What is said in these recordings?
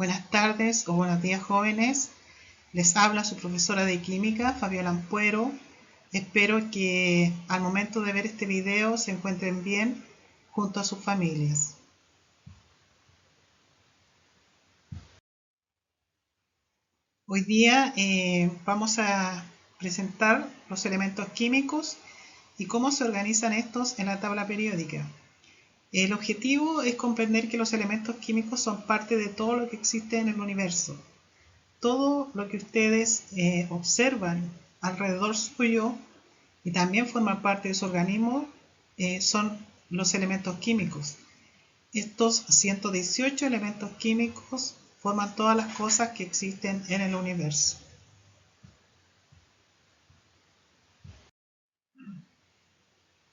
Buenas tardes o buenos días, jóvenes. Les habla su profesora de química, Fabiola Ampuero. Espero que al momento de ver este video se encuentren bien junto a sus familias. Hoy día vamos a presentar los elementos químicos y cómo se organizan estos en la tabla periódica. El objetivo es comprender que los elementos químicos son parte de todo lo que existe en el universo. Todo lo que ustedes observan alrededor suyo y también forman parte de su organismo son los elementos químicos. Estos 118 elementos químicos forman todas las cosas que existen en el universo.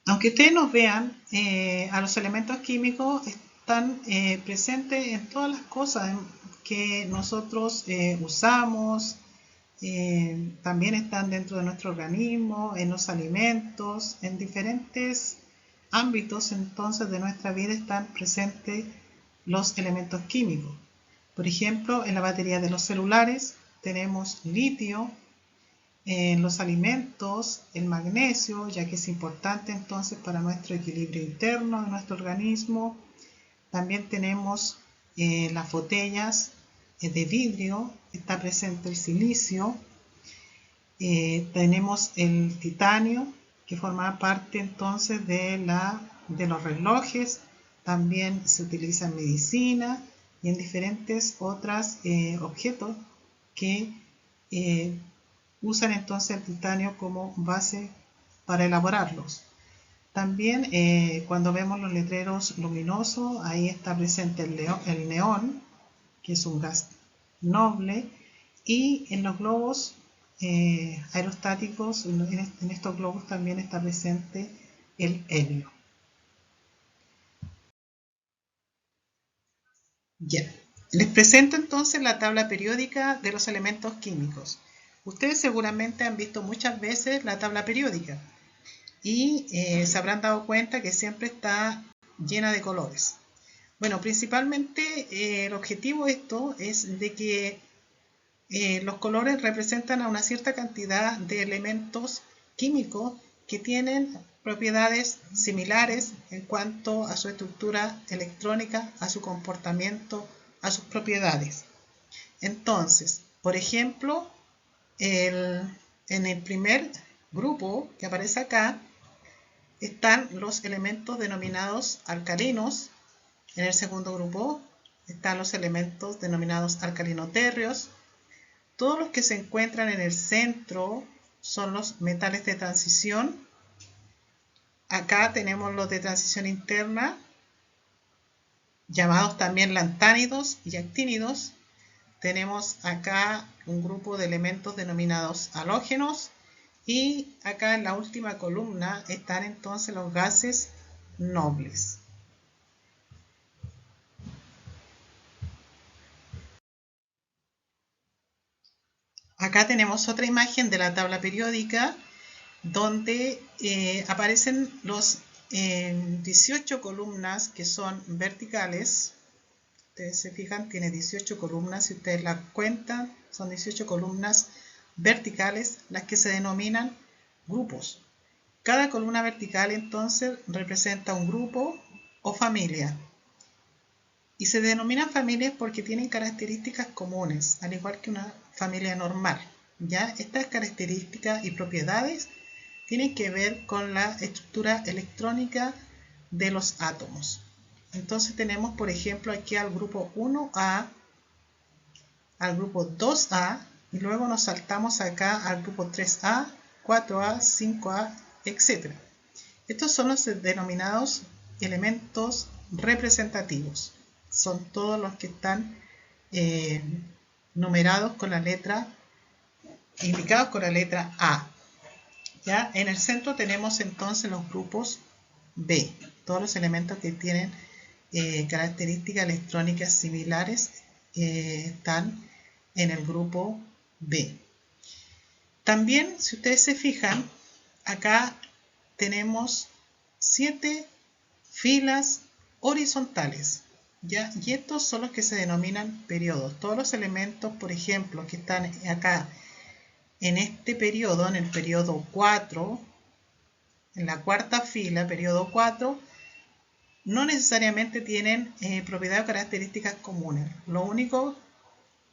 Aunque ustedes nos vean, a los elementos químicos están presentes en todas las cosas que nosotros usamos. También están dentro de nuestro organismo, en los alimentos, en diferentes ámbitos entonces de nuestra vida están presentes los elementos químicos. Por ejemplo, en la batería de los celulares tenemos litio, en los alimentos el magnesio, ya que es importante entonces para nuestro equilibrio interno de nuestro organismo. También tenemos las botellas de vidrio, está presente el silicio. Tenemos el titanio, que forma parte entonces de los relojes. También se utiliza en medicina y en diferentes otros objetos que usan entonces el titanio como base para elaborarlos. También cuando vemos los letreros luminosos, ahí está presente el neón, que es un gas noble, y en los globos aerostáticos, en estos globos también está presente el helio. Ya. Les presento entonces la tabla periódica de los elementos químicos. Ustedes seguramente han visto muchas veces la tabla periódica y se habrán dado cuenta que siempre está llena de colores. Bueno, principalmente el objetivo de esto es de que los colores representan a una cierta cantidad de elementos químicos que tienen propiedades similares en cuanto a su estructura electrónica, a su comportamiento, a sus propiedades. Entonces, por ejemplo, en el primer grupo que aparece acá están los elementos denominados alcalinos. En el segundo grupo están los elementos denominados alcalino-térreos. Todos los que se encuentran en el centro son los metales de transición. Acá tenemos los de transición interna, llamados también lantánidos y actínidos. Tenemos acá un grupo de elementos denominados halógenos. Y acá en la última columna están entonces los gases nobles. Acá tenemos otra imagen de la tabla periódica donde aparecen los 18 columnas que son verticales. Ustedes se fijan, tiene 18 columnas. Si ustedes las cuentan, son 18 columnas verticales las que se denominan grupos. Cada columna vertical entonces representa un grupo o familia. Y se denominan familias porque tienen características comunes, al igual que una familia normal. ¿Ya? Estas características y propiedades tienen que ver con la estructura electrónica de los átomos. Entonces tenemos, por ejemplo, aquí al grupo 1A, al grupo 2A, y luego nos saltamos acá al grupo 3A, 4A, 5A, etc. Estos son los denominados elementos representativos. Son todos los que están numerados con la letra, indicados con la letra A. ¿Ya? En el centro tenemos entonces los grupos B, todos los elementos que tienen características electrónicas similares están en el grupo B. También, si ustedes se fijan, acá tenemos 7 filas horizontales. ¿ya? Y estos son los que se denominan periodos. Todos los elementos, por ejemplo, que están acá en este periodo, en el periodo 4, en la cuarta fila, periodo 4, no necesariamente tienen propiedades o características comunes. Lo único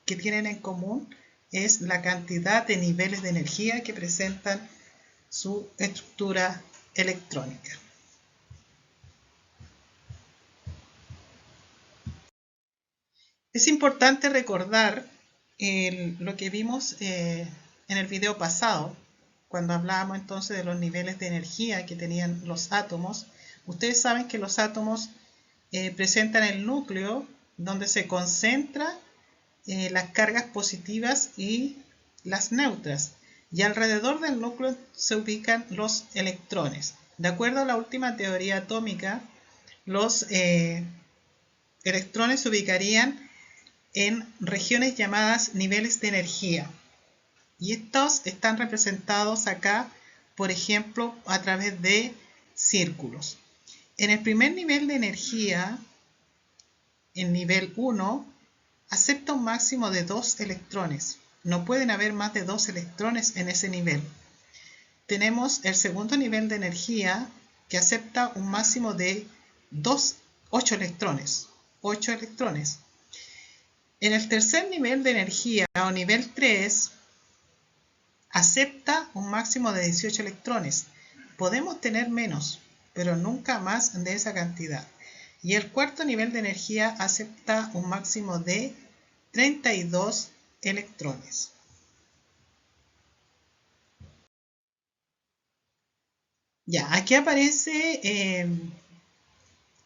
que tienen en común es la cantidad de niveles de energía que presentan su estructura electrónica. Es importante recordar lo que vimos en el video pasado, cuando hablábamos entonces de los niveles de energía que tenían los átomos. Ustedes saben que los átomos presentan el núcleo donde se concentran las cargas positivas y las neutras, y alrededor del núcleo se ubican los electrones. De acuerdo a la última teoría atómica, los electrones se ubicarían en regiones llamadas niveles de energía, y estos están representados acá, por ejemplo, a través de círculos. En el primer nivel de energía, en nivel 1, acepta un máximo de 2 electrones. No pueden haber más de 2 electrones en ese nivel. Tenemos el segundo nivel de energía, que acepta un máximo de 8 electrones. 8 electrones. En el tercer nivel de energía, o nivel 3, acepta un máximo de 18 electrones. Podemos tener menos, pero nunca más de esa cantidad. Y el cuarto nivel de energía acepta un máximo de 32 electrones. Ya, aquí aparece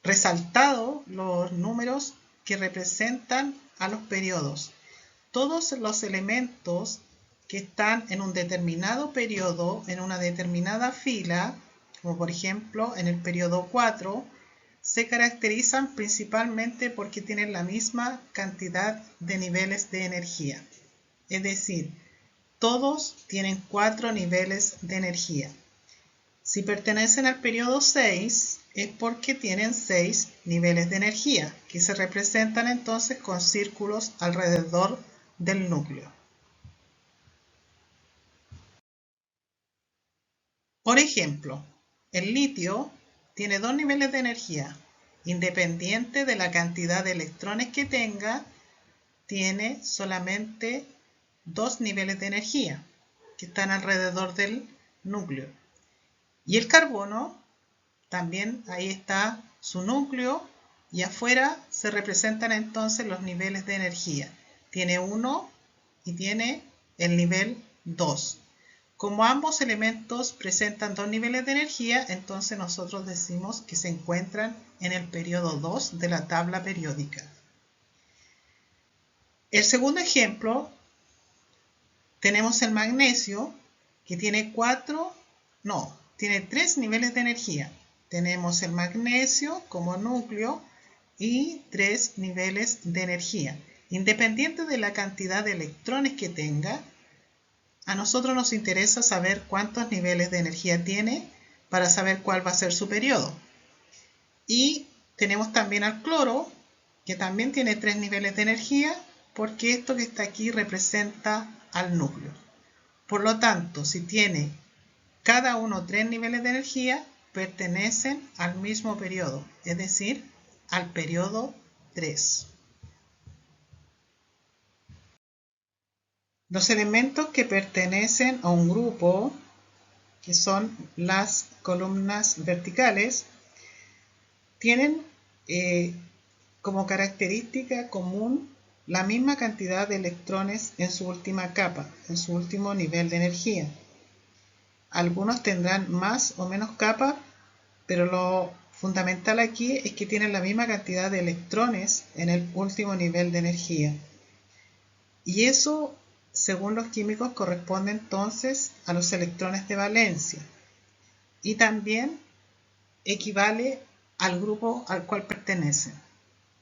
resaltado los números que representan a los periodos. Todos los elementos que están en un determinado periodo, en una determinada fila, como por ejemplo en el periodo 4, se caracterizan principalmente porque tienen la misma cantidad de niveles de energía. Es decir, todos tienen 4 niveles de energía. Si pertenecen al periodo 6, es porque tienen 6 niveles de energía, que se representan entonces con círculos alrededor del núcleo. Por ejemplo, el litio tiene 2 niveles de energía. Independiente de la cantidad de electrones que tenga, tiene solamente 2 niveles de energía que están alrededor del núcleo. Y el carbono, también ahí está su núcleo, y afuera se representan entonces los niveles de energía. Tiene 1 y tiene el nivel 2. Como ambos elementos presentan 2 niveles de energía, entonces nosotros decimos que se encuentran en el periodo 2 de la tabla periódica. El segundo ejemplo, tenemos el magnesio, que tiene 3 niveles de energía. Tenemos el magnesio como núcleo y 3 niveles de energía. Independiente de la cantidad de electrones que tenga, a nosotros nos interesa saber cuántos niveles de energía tiene para saber cuál va a ser su periodo. Y tenemos también al cloro, que también tiene 3 niveles de energía, porque esto que está aquí representa al núcleo. Por lo tanto, si tiene cada uno 3 niveles de energía, pertenecen al mismo periodo, es decir, al periodo 3. Los elementos que pertenecen a un grupo, que son las columnas verticales, tienen como característica común la misma cantidad de electrones en su última capa, en su último nivel de energía. Algunos tendrán más o menos capas, pero lo fundamental aquí es que tienen la misma cantidad de electrones en el último nivel de energía. Y eso, según los químicos, corresponde entonces a los electrones de valencia. Y también equivale al grupo al cual pertenecen.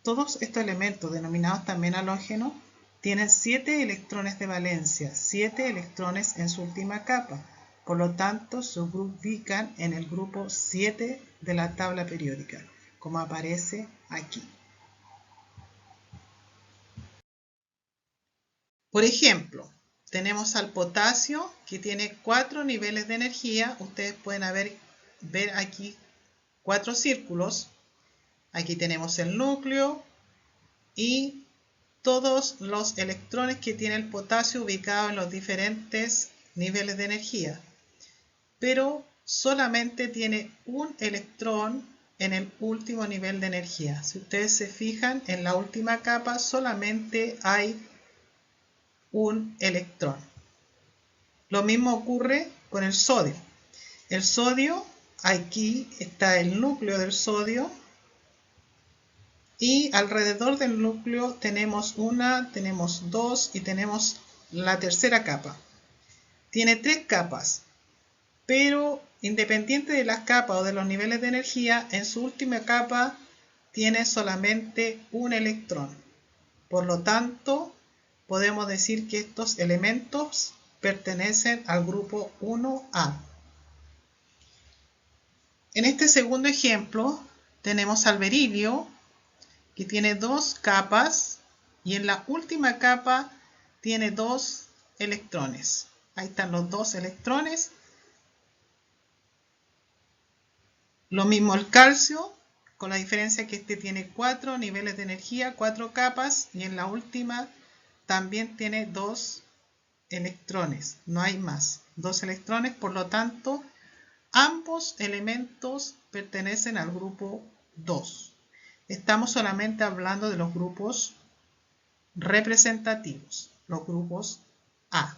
Todos estos elementos, denominados también halógenos, tienen 7 electrones de valencia, 7 electrones en su última capa. Por lo tanto, se ubican en el grupo 7 de la tabla periódica, como aparece aquí. Por ejemplo, tenemos al potasio que tiene 4 niveles de energía. Ustedes pueden ver aquí 4 círculos. Aquí tenemos el núcleo y todos los electrones que tiene el potasio ubicados en los diferentes niveles de energía. Pero solamente tiene un electrón en el último nivel de energía. Si ustedes se fijan, en la última capa solamente hay un electrón. Lo mismo ocurre con el sodio. El sodio, aquí está el núcleo del sodio y alrededor del núcleo tenemos una, tenemos dos y tenemos la tercera capa. Tiene 3 capas, pero independiente de las capas o de los niveles de energía, en su última capa tiene solamente un electrón. Por lo tanto, podemos decir que estos elementos pertenecen al grupo 1A. En este segundo ejemplo tenemos al berilio, que tiene 2 capas y en la última capa tiene 2 electrones. Ahí están los 2 electrones. Lo mismo el calcio, con la diferencia que este tiene 4 niveles de energía, 4 capas, y en la última también tiene 2 electrones, no hay más, 2 electrones, por lo tanto, ambos elementos pertenecen al grupo 2. Estamos solamente hablando de los grupos representativos, los grupos A.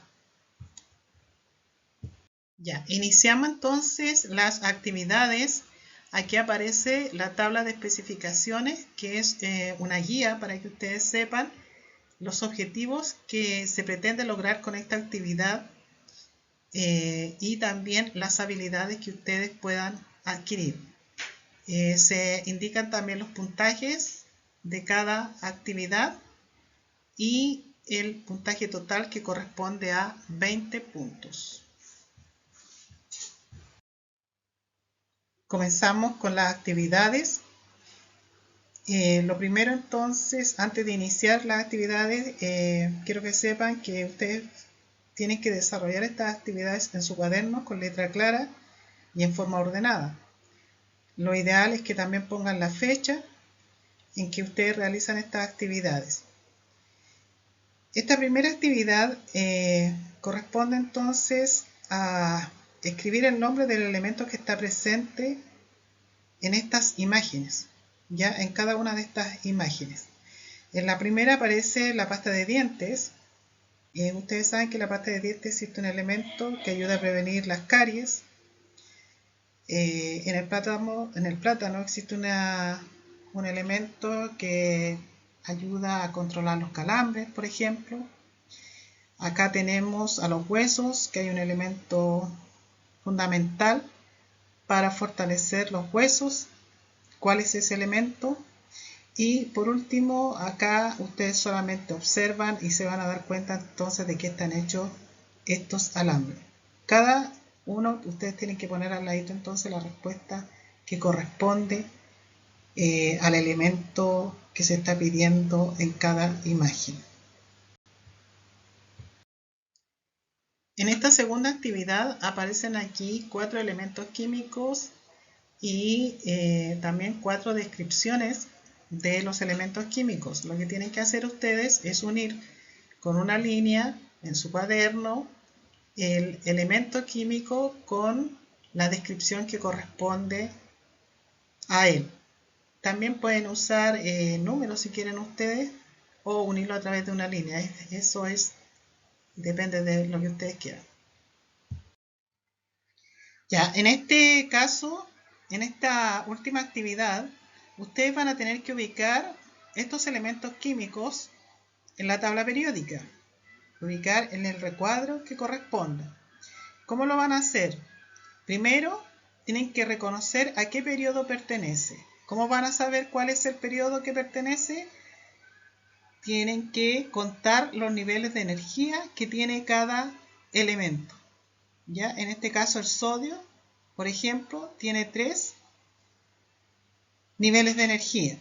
Ya, iniciamos entonces las actividades. Aquí aparece la tabla de especificaciones, que es una guía para que ustedes sepan los objetivos que se pretende lograr con esta actividad y también las habilidades que ustedes puedan adquirir. Se indican también los puntajes de cada actividad y el puntaje total, que corresponde a 20 puntos. Comenzamos con las actividades. Lo primero entonces, antes de iniciar las actividades, quiero que sepan que ustedes tienen que desarrollar estas actividades en su cuaderno con letra clara y en forma ordenada. Lo ideal es que también pongan la fecha en que ustedes realizan estas actividades. Esta primera actividad corresponde entonces a escribir el nombre del elemento que está presente en estas imágenes, ya en cada una de estas imágenes. En la primera aparece la pasta de dientes. Ustedes saben que en la pasta de dientes existe un elemento que ayuda a prevenir las caries. En el plátano existe un elemento que ayuda a controlar los calambres, por ejemplo. Acá tenemos a los huesos, que hay un elemento fundamental para fortalecer los huesos. ¿Cuál es ese elemento? Y por último, acá ustedes solamente observan y se van a dar cuenta entonces de qué están hechos estos alambres. Cada uno, ustedes tienen que poner al ladito entonces la respuesta que corresponde al elemento que se está pidiendo en cada imagen. En esta segunda actividad aparecen aquí 4 elementos químicos y también 4 descripciones de los elementos químicos. Lo que tienen que hacer ustedes es unir con una línea en su cuaderno el elemento químico con la descripción que corresponde a él. También pueden usar números si quieren ustedes, o unirlo a través de una línea. Eso depende de lo que ustedes quieran. Ya, en este caso, en esta última actividad, ustedes van a tener que ubicar estos elementos químicos en la tabla periódica, ubicar en el recuadro que corresponda. ¿Cómo lo van a hacer? Primero, tienen que reconocer a qué periodo pertenece. ¿Cómo van a saber cuál es el periodo que pertenece? Tienen que contar los niveles de energía que tiene cada elemento. ¿Ya? En este caso el sodio, por ejemplo, tiene 3 niveles de energía.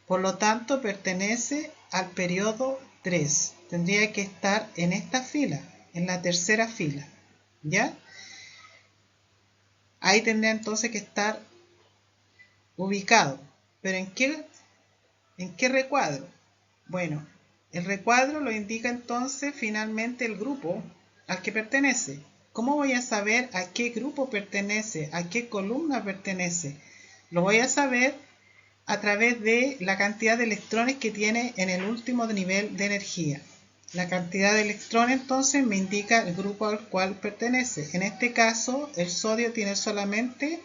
Por lo tanto, pertenece al periodo 3. tendría que estar en esta fila, en la tercera fila, ¿ya? Ahí tendría entonces que estar ubicado. ¿Pero en qué recuadro? Bueno, el recuadro lo indica entonces finalmente el grupo al que pertenece. ¿Cómo voy a saber a qué grupo pertenece, a qué columna pertenece? Lo voy a saber a través de la cantidad de electrones que tiene en el último nivel de energía. La cantidad de electrones entonces me indica el grupo al cual pertenece. En este caso, el sodio tiene solamente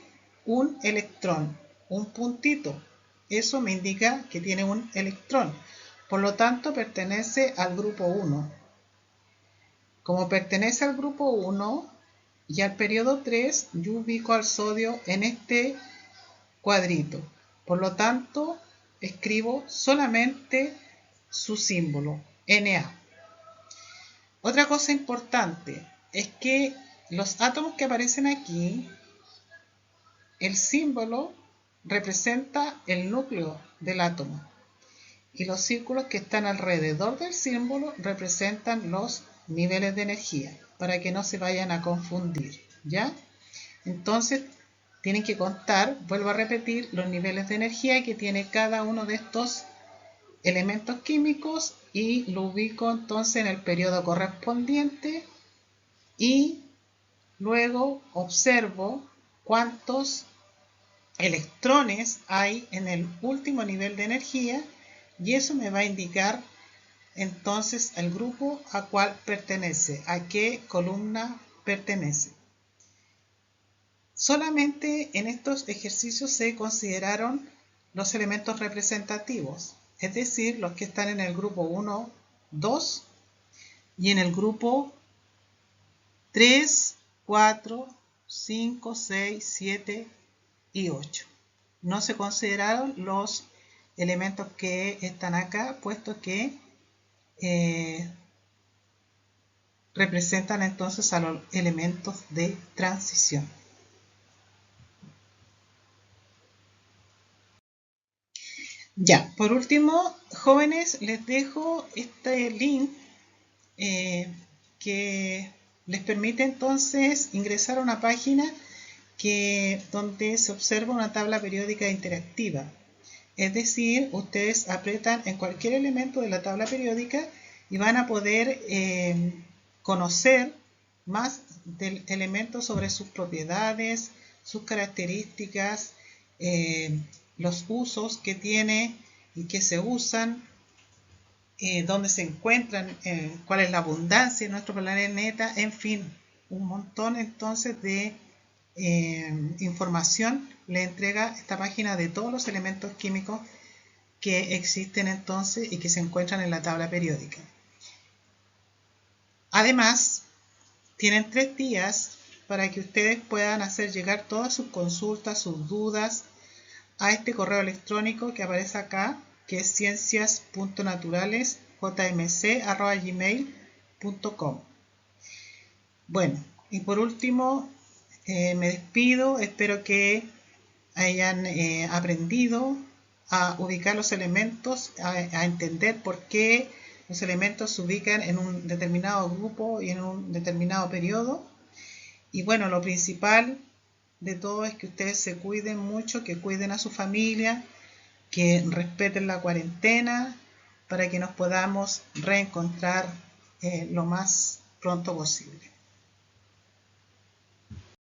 un electrón, un puntito. Eso me indica que tiene un electrón. Por lo tanto, pertenece al grupo 1. Como pertenece al grupo 1 y al periodo 3, yo ubico al sodio en este cuadrito. Por lo tanto, escribo solamente su símbolo, Na. Otra cosa importante es que los átomos que aparecen aquí, el símbolo representa el núcleo del átomo y los círculos que están alrededor del símbolo representan los niveles de energía, para que no se vayan a confundir, ¿ya? Entonces, tienen que contar, vuelvo a repetir, los niveles de energía que tiene cada uno de estos elementos químicos y lo ubico entonces en el periodo correspondiente y luego observo cuántos electrones hay en el último nivel de energía y eso me va a indicar entonces el grupo a cuál pertenece, a qué columna pertenece. Solamente en estos ejercicios se consideraron los elementos representativos, es decir, los que están en el grupo 1, 2 y en el grupo 3, 4, 5, 6, 7 y 8. No se consideraron los elementos que están acá, puesto que representan entonces a los elementos de transición. Ya, por último, jóvenes, les dejo este link que les permite entonces ingresar a una página donde se observa una tabla periódica interactiva. Es decir, ustedes aprietan en cualquier elemento de la tabla periódica y van a poder conocer más del elemento sobre sus propiedades, sus características, los usos que tiene y que se usan, dónde se encuentran, cuál es la abundancia de nuestro planeta, en fin, un montón entonces de información le entrega esta página de todos los elementos químicos que existen entonces y que se encuentran en la tabla periódica. Además, tienen 3 días para que ustedes puedan hacer llegar todas sus consultas, sus dudas a este correo electrónico que aparece acá, que es ciencias.naturales.jmc@gmail.com. Bueno, y por último, me despido, espero que hayan aprendido a ubicar los elementos, a entender por qué los elementos se ubican en un determinado grupo y en un determinado periodo. Y bueno, lo principal de todo es que ustedes se cuiden mucho, que cuiden a su familia, que respeten la cuarentena para que nos podamos reencontrar lo más pronto posible.